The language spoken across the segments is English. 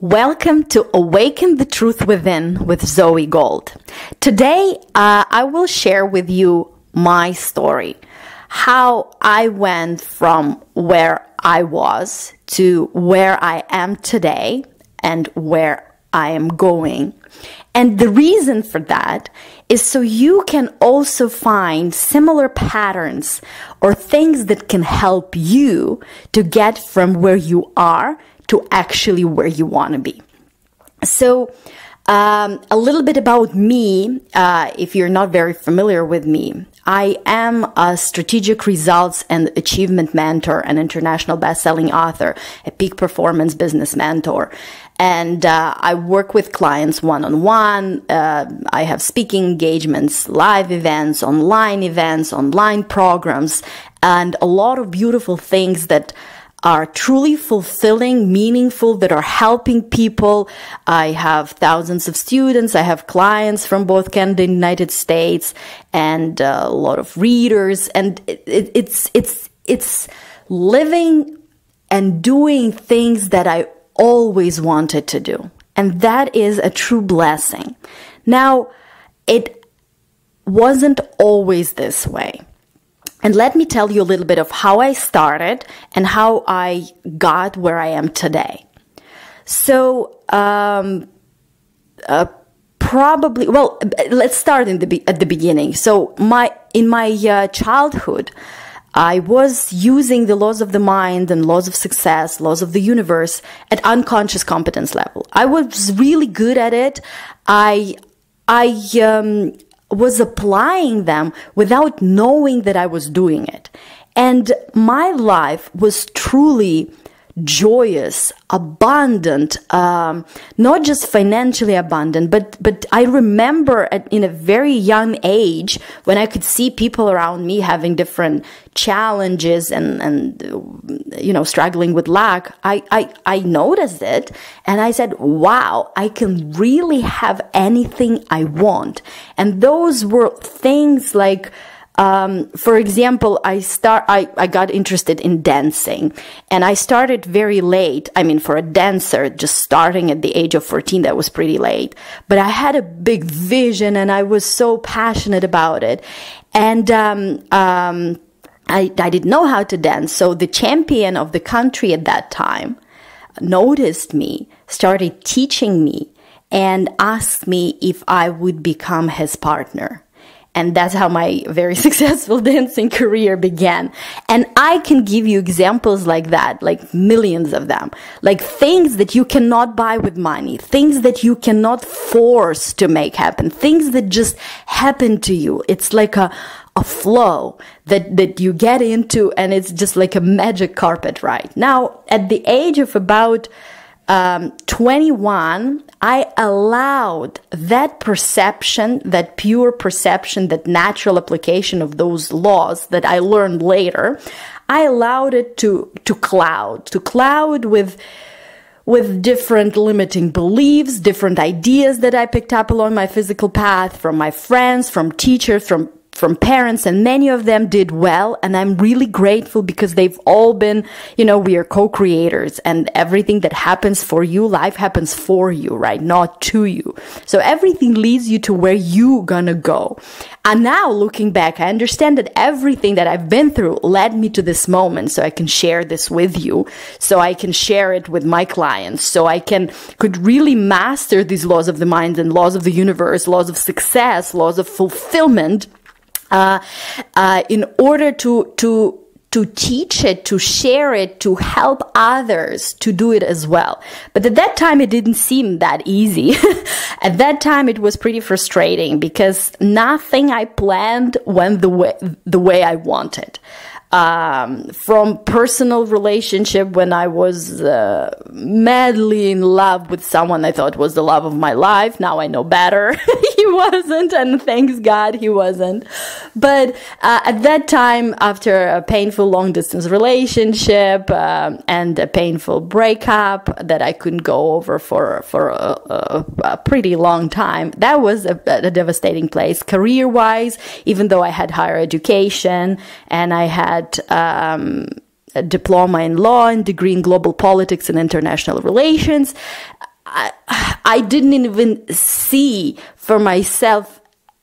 Welcome to Awaken the Truth Within with Zoey Gold. Today, I will share with you my story, how I went from where I was to where I am today and where I am going. And the reason for that is so you can also find similar patterns or things that can help you to get from where you are to actually where you want to be. So a little bit about me, if you're not very familiar with me. I am a strategic results and achievement mentor, an international best-selling author, a peak performance business mentor. And I work with clients one-on-one. I have speaking engagements, live events, online programs, and a lot of beautiful things that are truly fulfilling, meaningful, that are helping people. I have thousands of students. I have clients from both Canada and United States, and a lot of readers. And it's living and doing things that I always wanted to do. And that is a true blessing. Now, it wasn't always this way. And let me tell you a little bit of how I started and how I got where I am today. So, let's start at the beginning. So, in my childhood, I was using the laws of the mind and laws of success, laws of the universe at unconscious competence level. I was really good at it. I was applying them without knowing that I was doing it. And my life was truly joyous, abundant, not just financially abundant, but I remember in a very young age when I could see people around me having different challenges and struggling with lack. I noticed it and I said, wow, I can really have anything I want. And those were things like, for example, I got interested in dancing, and I started very late. I mean, for a dancer, just starting at the age of 14, that was pretty late. But I had a big vision, and I was so passionate about it. And I didn't know how to dance, so the champion of the country at that time noticed me, started teaching me, and asked me if I would become his partner. And that's how my very successful dancing career began. And I can give you examples like that, like millions of them, like things that you cannot buy with money, things that you cannot force to make happen, things that just happen to you. It's like a flow that you get into, and it's just like a magic carpet ride. Now, at the age of about 21, I allowed that perception, that pure perception, that natural application of those laws that I learned later, I allowed it to cloud with different limiting beliefs, different ideas that I picked up along my physical path from my friends, from teachers, from parents, and many of them did well. And I'm really grateful because they've all been, we are co-creators, and everything that happens for you, life happens for you, right? Not to you. So everything leads you to where you gonna go. And now looking back, I understand that everything that I've been through led me to this moment, so I can share this with you, so I can share it with my clients, so I could really master these laws of the mind and laws of the universe, laws of success, laws of fulfillment, in order to teach it, to share it, to help others to do it as well. But at that time, it didn't seem that easy. At that time, it was pretty frustrating because nothing I planned went the way I wanted. From personal relationship, when I was madly in love with someone I thought was the love of my life. Now I know better. He wasn't, and thanks God he wasn't. But at that time, after a painful long-distance relationship and a painful breakup that I couldn't go over for a pretty long time, that was a devastating place. Career-wise, even though I had higher education and I had a diploma in law and degree in global politics and international relations, I didn't even see for myself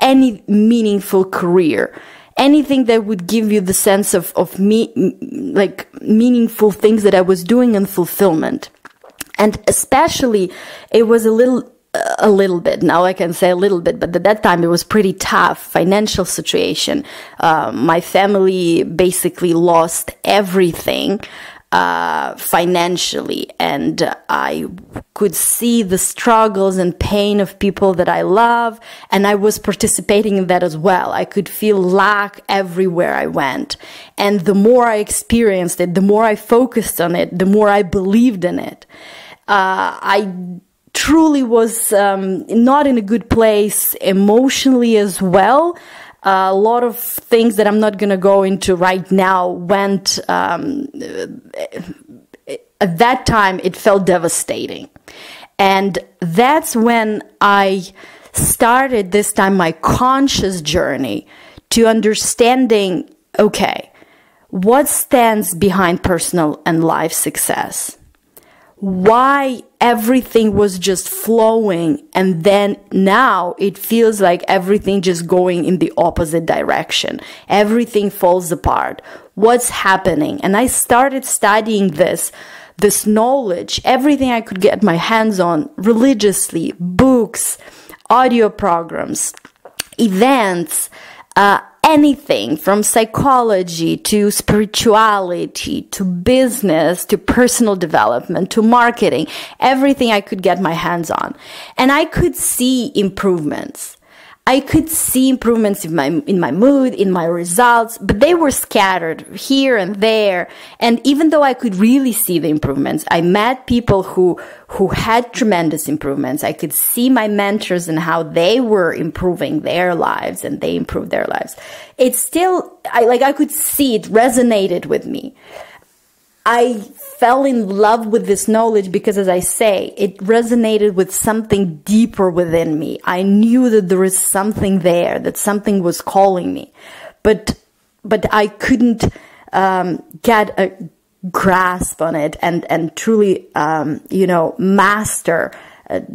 any meaningful career, anything that would give you the sense of me, like meaningful things that I was doing and fulfillment. And especially, it was a little bit, now I can say a little bit, but at that time it was pretty tough financial situation. My family basically lost everything financially, and I could see the struggles and pain of people that I love, and I was participating in that as well. I could feel lack everywhere I went, and the more I experienced it, the more I focused on it, the more I believed in it. I truly was not in a good place emotionally as well. A lot of things that I'm not going to go into right now went, at that time, it felt devastating. And that's when I started this time my conscious journey to understanding, okay, what stands behind personal and life success? Why everything was just flowing, and then now it feels like everything just going in the opposite direction. Everything falls apart. What's happening? And I started studying this knowledge, everything I could get my hands on religiously, books, audio programs, events, anything from psychology to spirituality to business to personal development to marketing, everything I could get my hands on. And I could see improvements. I could see improvements in my mood, in my results, but they were scattered here and there. And even though I could really see the improvements, I met people who had tremendous improvements. I could see my mentors and how they were improving their lives, and they improved their lives. It's still, I could see it resonated with me. I fell in love with this knowledge because, as I say, it resonated with something deeper within me. I knew that there was something there, that something was calling me, but I couldn't get a grasp on it and truly, master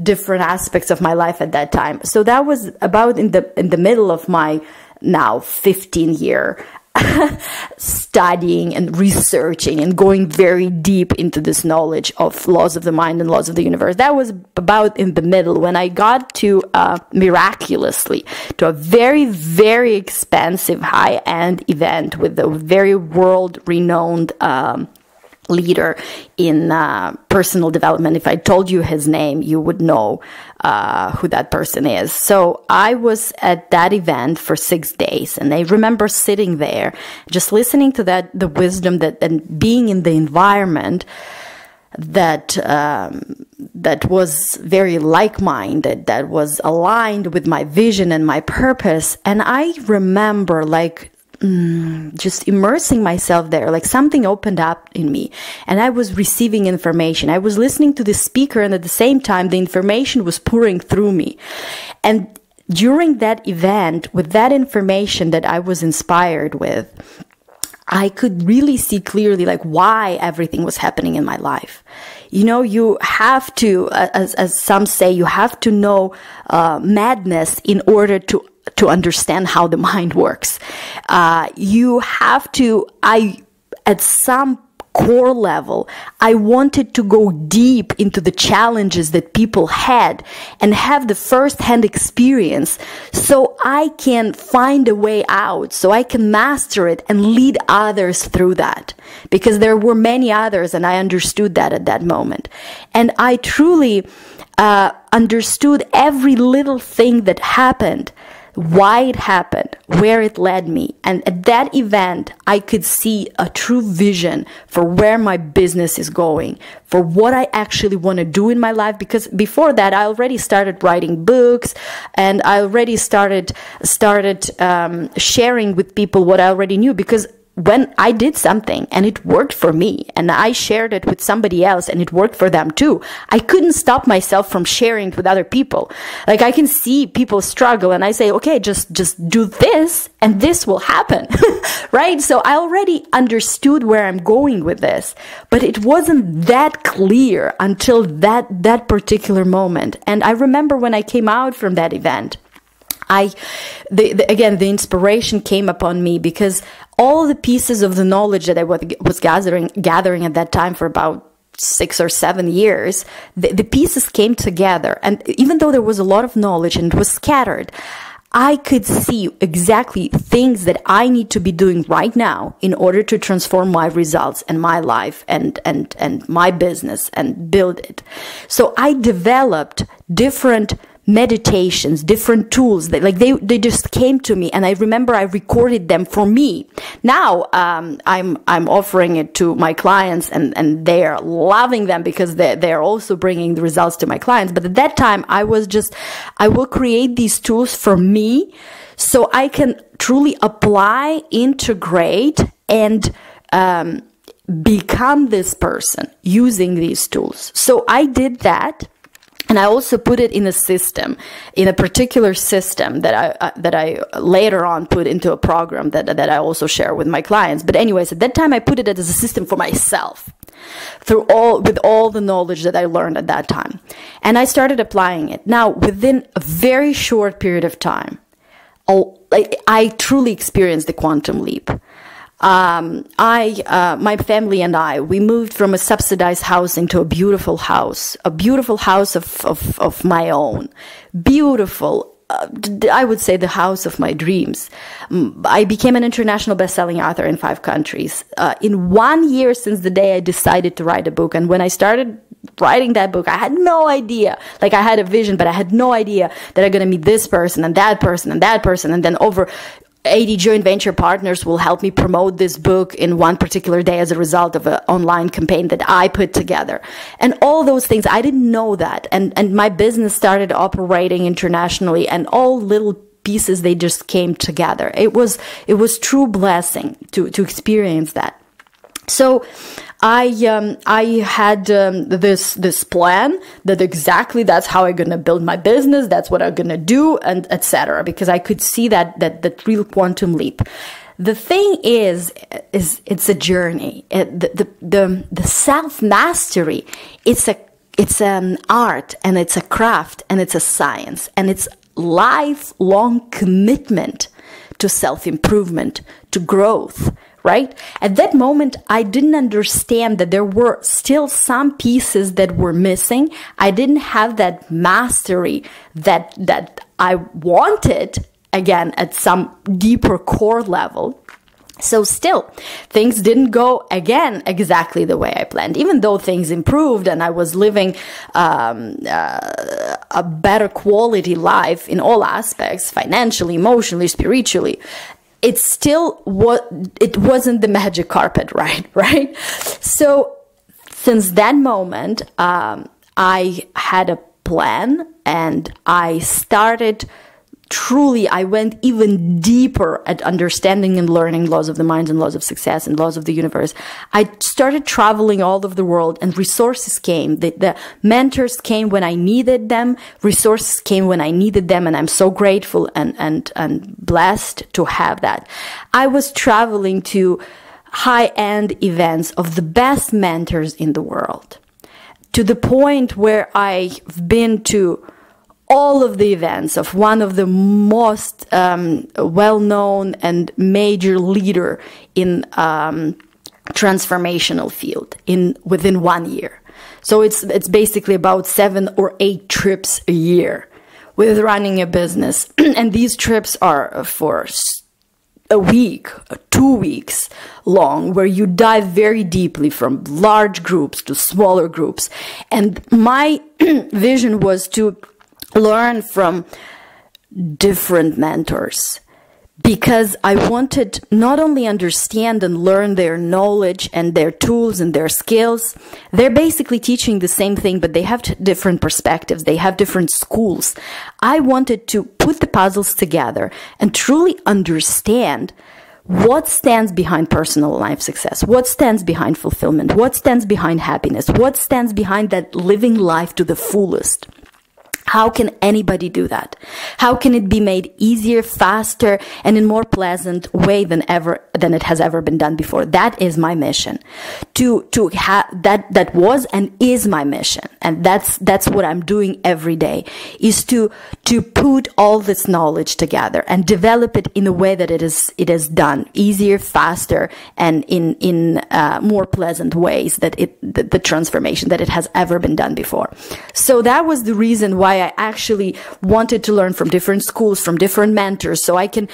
different aspects of my life at that time. So that was about in the middle of my now 15-year studying and researching and going very deep into this knowledge of laws of the mind and laws of the universe. That was about in the middle when I got to miraculously to a very, very expensive high-end event with a very world-renowned leader in personal development. If I told you his name, you would know who that person is. So I was at that event for 6 days, and I remember sitting there, just listening to the wisdom and being in the environment that was very like-minded, that was aligned with my vision and my purpose. And I remember just immersing myself there, like something opened up in me and I was receiving information. I was listening to the speaker, and at the same time the information was pouring through me. And during that event, with that information that I was inspired with, I could really see clearly why everything was happening in my life. You have to, as some say, you have to know madness in order to understand how the mind works. You have to, at some core level, I wanted to go deep into the challenges that people had and have the first-hand experience so I can find a way out, so I can master it and lead others through that. Because there were many others, and I understood that at that moment. And I truly understood every little thing that happened, why it happened, where it led me. And at that event, I could see a true vision for where my business is going, for what I actually want to do in my life. Because before that, I already started writing books, and I already started sharing with people what I already knew. Because when I did something and it worked for me and I shared it with somebody else and it worked for them too, I couldn't stop myself from sharing it with other people. Like, I can see people struggle and I say, okay, just do this and this will happen, right? So I already understood where I'm going with this, but it wasn't that clear until that particular moment. And I remember when I came out from that event, again, the inspiration came upon me because all the pieces of the knowledge that I was gathering at that time for about 6 or 7 years, the pieces came together. And even though there was a lot of knowledge and it was scattered, I could see exactly things that I need to be doing right now in order to transform my results and my life and my business and build it. So I developed different meditations, different tools that they just came to me, and I remember I recorded them for me. Now I'm offering it to my clients, and they are loving them because they're also bringing the results to my clients. But at that time I will create these tools for me so I can truly apply, integrate, and become this person using these tools. So I did that. And I also put it in a system, in a particular system that I later on put into a program that I also share with my clients. But anyways, at that time I put it as a system for myself, with all the knowledge that I learned at that time. And I started applying it. Now, within a very short period of time, I truly experienced the quantum leap. My family and we moved from a subsidized house into a beautiful house of my own. Beautiful. I would say the house of my dreams. I became an international best-selling author in 5 countries. In 1 year since the day I decided to write a book. And when I started writing that book, I had no idea. Like, I had a vision, but I had no idea that I'm going to meet this person and that person and that person. And then over 80 joint venture partners will help me promote this book in one particular day as a result of an online campaign that I put together. And all those things, I didn't know that. And my business started operating internationally, and all little pieces, they just came together. It was true blessing to experience that. So I had this plan that exactly that's how I'm gonna build my business. That's what I'm gonna do, and etc. Because I could see that real quantum leap. The thing is it's a journey. The self mastery. It's an art, and it's a craft, and it's a science, and it's lifelong commitment to self improvement, to growth. Right? At that moment, I didn't understand that there were still some pieces that were missing. I didn't have that mastery that I wanted, again, at some deeper core level. So still, things didn't go, again, exactly the way I planned. Even though things improved and I was living a better quality life in all aspects, financially, emotionally, spiritually, it wasn't the magic carpet, right? So since that moment, I had a plan, and I started truly, I went even deeper at understanding and learning laws of the mind and laws of success and laws of the universe. I started traveling all over the world, and resources came. The mentors came when I needed them. Resources came when I needed them, and I'm so grateful and blessed to have that. I was traveling to high-end events of the best mentors in the world, to the point where I've been to all of the events of one of the most well-known and major leader in transformational field within 1 year. So it's basically about 7 or 8 trips a year with running a business. And these trips are for a week, 2 weeks long, where you dive very deeply from large groups to smaller groups. And my vision was to learn from different mentors, because I wanted not only understand and learn their knowledge and their tools and their skills. They're basically teaching the same thing, but they have different perspectives. They have different schools. I wanted to put the puzzles together and truly understand What stands behind personal life success? What stands behind fulfillment? What stands behind happiness? What stands behind that living life to the fullest? How can anybody do that? How can it be made easier, faster, and in more pleasant way than it has ever been done before? That is my mission. That was and is my mission. And that's what I'm doing every day, is to put all this knowledge together and develop it in a way that it is done easier, faster, and in more pleasant ways the transformation that it has ever been done before. So that was the reason why I actually wanted to learn from different schools, from different mentors, so I can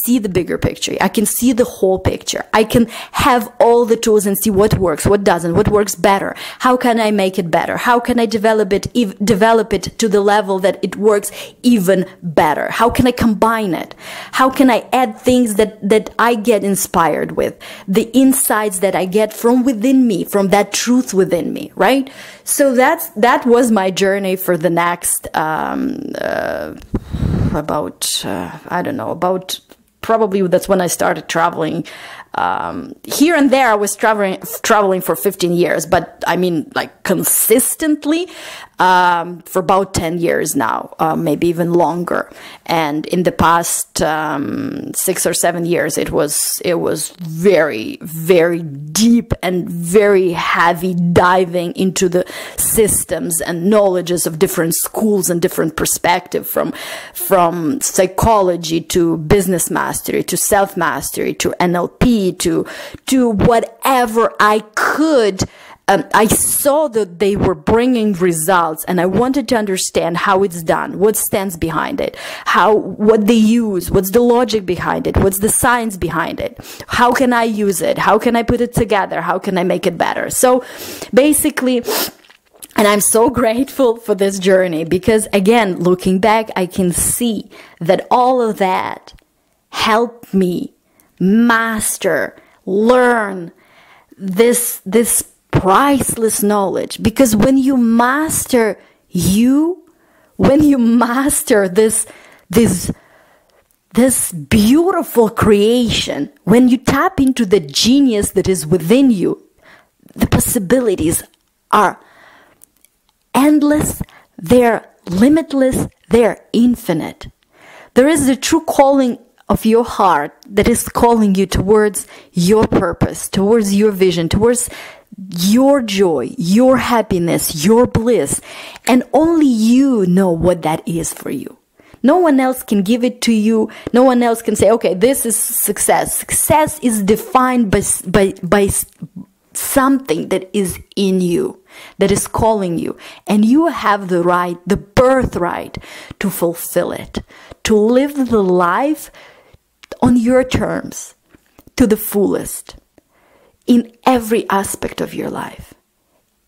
see the bigger picture. I can see the whole picture. I can have all the tools and see what works, what doesn't, what works better. How can I make it better? How can I develop it to the level that it works even better? How can I combine it? How can I add things that I get inspired with, the insights that I get from within me, from that truth within me, right? So that was my journey for the next probably that's when I started traveling. Here and there I was traveling for 15 years, but I mean like consistently for about 10 years now, maybe even longer. And in the past 6 or 7 years, it was very, very deep and very heavy diving into the systems and knowledges of different schools and different perspectives, from psychology to business mastery to self-mastery to NLP to whatever I could. I saw that they were bringing results, and I wanted to understand how it's done, what stands behind it, what they use, what's the logic behind it, what's the science behind it, how can I use it, how can I put it together, how can I make it better. So basically, and I'm so grateful for this journey, because again, looking back, I can see that all of that helped me master, learn this priceless knowledge. Because when you master this beautiful creation, when you tap into the genius that is within you, the possibilities are endless, they're limitless, they're infinite. There is the true calling of your heart that is calling you towards your purpose, towards your vision, towards your joy, your happiness, your bliss. And only you know what that is for you. No one else can give it to you. No one else can say, okay, this is success. Success is defined by something that is in you, that is calling you. And you have the right, the birthright to fulfill it, to live the life on your terms, to the fullest, in every aspect of your life,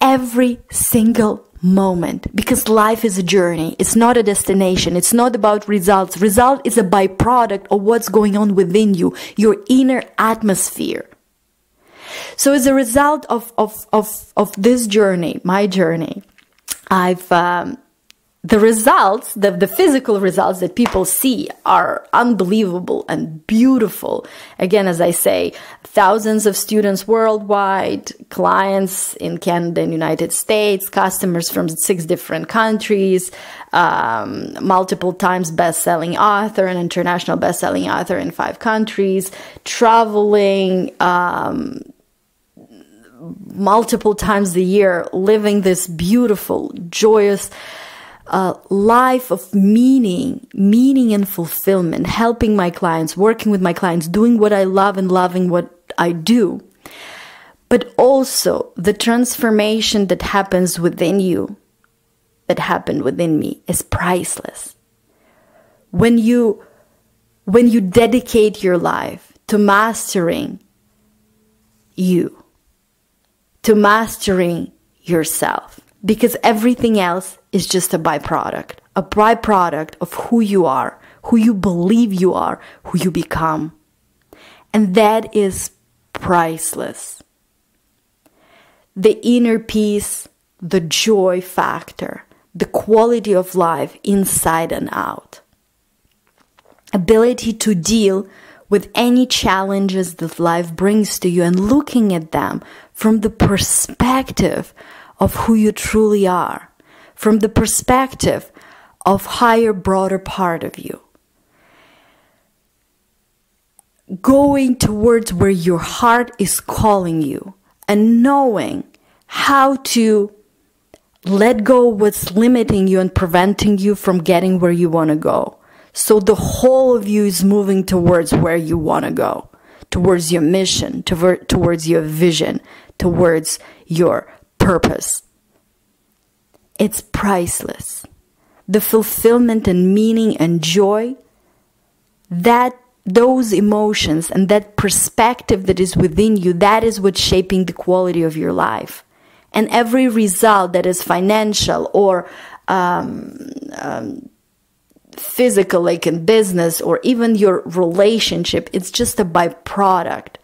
every single moment, because life is a journey. It's not a destination. It's not about results. Result is a byproduct of what's going on within you, your inner atmosphere. So as a result of this journey, my journey, the results, the physical results that people see are unbelievable and beautiful. Again, as I say, thousands of students worldwide, clients in Canada and United States, customers from 6 different countries, multiple times best-selling author, an international best-selling author in 5 countries, traveling multiple times a year, living this beautiful, joyous life of meaning and fulfillment, helping my clients, working with my clients, doing what I love and loving what I do. But also the transformation that happens within you, that happened within me, is priceless. When you dedicate your life to mastering you, to mastering yourself, because everything else is just a byproduct of who you are, who you believe you are, who you become. And that is priceless. The inner peace, the joy factor, the quality of life inside and out. Ability to deal with any challenges that life brings to you and looking at them from the perspective of who you truly are, from the perspective of higher, broader part of you. Going towards where your heart is calling you and knowing how to let go what's limiting you and preventing you from getting where you want to go. So the whole of you is moving towards where you want to go, towards your mission, towards your vision, towards your purpose. It's priceless. The fulfillment and meaning and joy, those emotions and that perspective that is within you, that is what's shaping the quality of your life. And every result that is financial or physical, like in business, or even your relationship, it's just a byproduct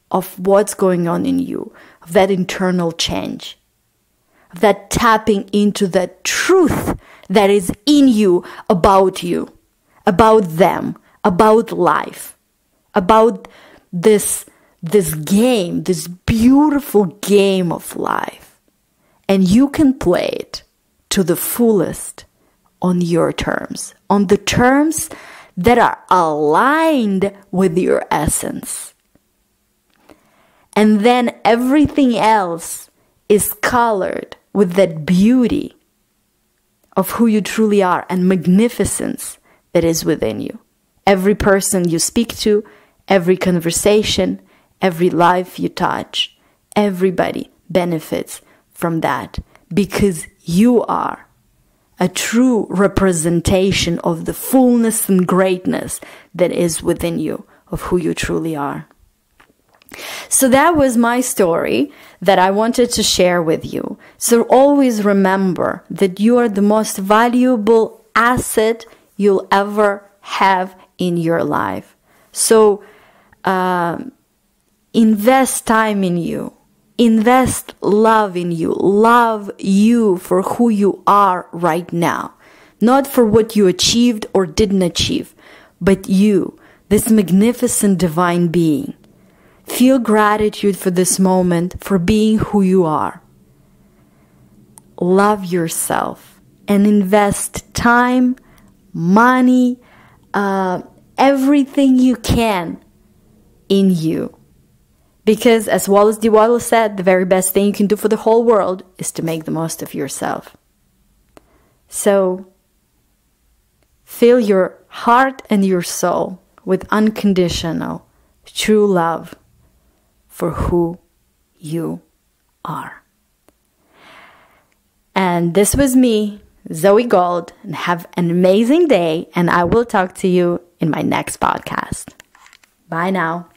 of what's going on in you, of that internal change, of that tapping into that truth that is in you, about them, about life, about this game, this beautiful game of life. And you can play it to the fullest on your terms, on the terms that are aligned with your essence. And then everything else is colored with that beauty of who you truly are and magnificence that is within you. Every person you speak to, every conversation, every life you touch, everybody benefits from that, because you are a true representation of the fullness and greatness that is within you, of who you truly are. So that was my story that I wanted to share with you. So always remember that you are the most valuable asset you'll ever have in your life. So invest time in you. Invest love in you. Love you for who you are right now. Not for what you achieved or didn't achieve, but you, this magnificent divine being. Feel gratitude for this moment, for being who you are. Love yourself and invest time, money, everything you can in you. Because as Wallace D. Wattles said, the very best thing you can do for the whole world is to make the most of yourself. So, fill your heart and your soul with unconditional, true love for who you are. And this was me, Zoey Gold, and have an amazing day, and I will talk to you in my next podcast. Bye now.